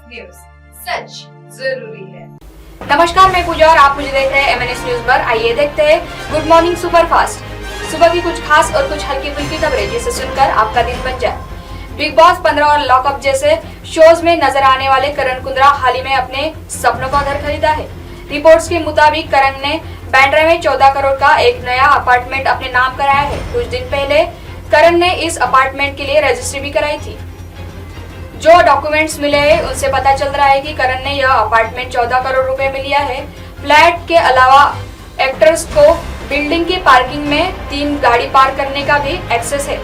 News, सच जरूरी है। नमस्कार, मैं पूजा और आप मुझे देख रहे हैं एमएनएस न्यूज पर। आइए देखते हैं गुड मॉर्निंग सुपरफास्ट। सुबह की कुछ खास और कुछ हल्की फुल्की खबरें जिसे सुनकर आपका दिन बन जाए। बिग बॉस 15 और लॉकअप जैसे शोज में नजर आने वाले करण कुंद्रा हाल ही में अपने सपनों का घर खरीदा है। रिपोर्ट्स के मुताबिक करण ने बांद्रा में 14 करोड़ का एक नया अपार्टमेंट अपने नाम कराया है। कुछ दिन पहले करण ने इस अपार्टमेंट के लिए रजिस्ट्री भी कराई थी। जो डॉक्यूमेंट्स मिले हैं उनसे पता चल रहा है कि करण ने यह अपार्टमेंट 14 करोड़ रुपए में लिया है। फ्लैट के अलावा एक्टर्स को बिल्डिंग की पार्किंग में 3 गाड़ी पार्क करने का भी एक्सेस है।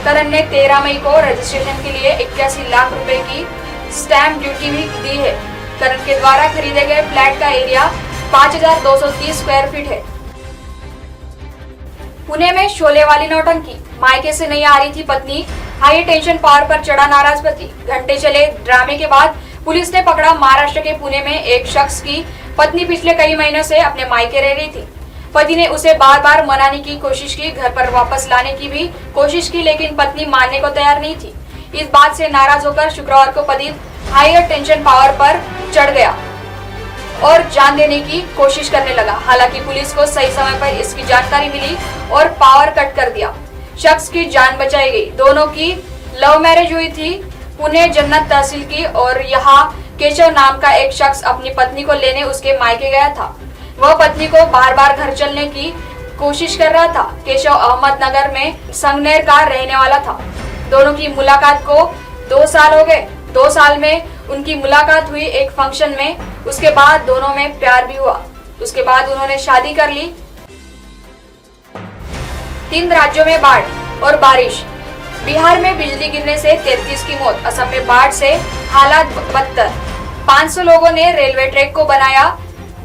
करण ने 13 मई को रजिस्ट्रेशन के लिए 81 लाख रुपए की स्टैंप ड्यूटी भी दी है। करण के द्वारा खरीदे गए फ्लैट का एरिया 5230 स्क्वायर फीट है। पुणे में शोले वाली नौटंकी, मायके से नहीं आ रही थी पत्नी, हाई टेंशन पावर पर चढ़ा नाराज पति। घंटे चले ड्रामे के बाद पुलिस ने पकड़ा महाराष्ट्र के पुणे में एक शख्स की पत्नी पिछले कई महीनों से अपने मायके रह रही थी। पति ने उसे बार बार मनाने की कोशिश की, घर पर वापस लाने की भी कोशिश की, लेकिन पत्नी मानने को तैयार नहीं थी। इस बात से नाराज होकर शुक्रवार को पति हायर टेंशन पावर पर चढ़ गया और जान देने की कोशिश करने लगा। हालांकि पुलिस को सही समय पर इसकी जानकारी मिली और पावर कट कर दिया। शख्स की जान बचाई गई। दोनों की लव मैरिज हुई थी। पुणे जन्नत तहसील की और यहाँ केशव नाम का एक शख्स अपनी पत्नी को लेने उसके मायके गया था। वह पत्नी को बार बार घर चलने की कोशिश कर रहा था। केशव अहमदनगर में संगनेर का रहने वाला था। दोनों की मुलाकात को 2 साल हो गए। 2 साल में उनकी मुलाकात हुई एक फंक्शन में। उसके बाद दोनों में प्यार भी हुआ। उसके बाद उन्होंने शादी कर ली। 3 राज्यों में बाढ़ और बारिश। बिहार में बिजली गिरने से 33 की मौत। असम में बाढ़ से हालात बदतर। 500 लोगों ने रेलवे ट्रैक को बनाया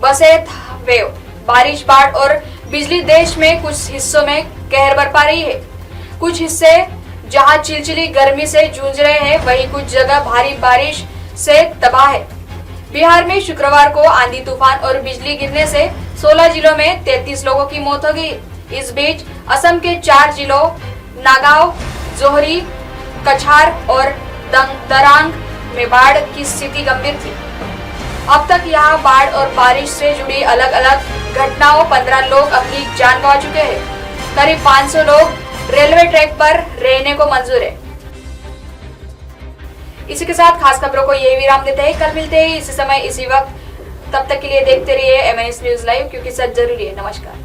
बसें वेव। बारिश, बाढ़ और बिजली देश में कुछ हिस्सों में कहर बरपा रही है। कुछ हिस्से जहां चिलचिली गर्मी से जूझ रहे हैं, वहीं कुछ जगह भारी बारिश से तबाह है। बिहार में शुक्रवार को आंधी तूफान और बिजली गिरने से 16 जिलों में 33 लोगों की मौत हो गई। इस बीच असम के 4 जिलों नागांव, जोहरी, कछार और दरांग में बाढ़ की स्थिति गंभीर थी। अब तक यहां बाढ़ और बारिश से जुड़ी अलग अलग घटनाओं 15 लोग अपनी जान गंवा चुके हैं। करीब 500 लोग रेलवे ट्रैक पर रहने को मंजूर है। इसी के साथ खास खबरों को यही विराम देते हैं। कल मिलते हैं इसी समय इसी वक्त। तब तक के लिए देखते रहिए एमएनएस न्यूज लाइव, क्योंकि सच जरूरी है। नमस्कार।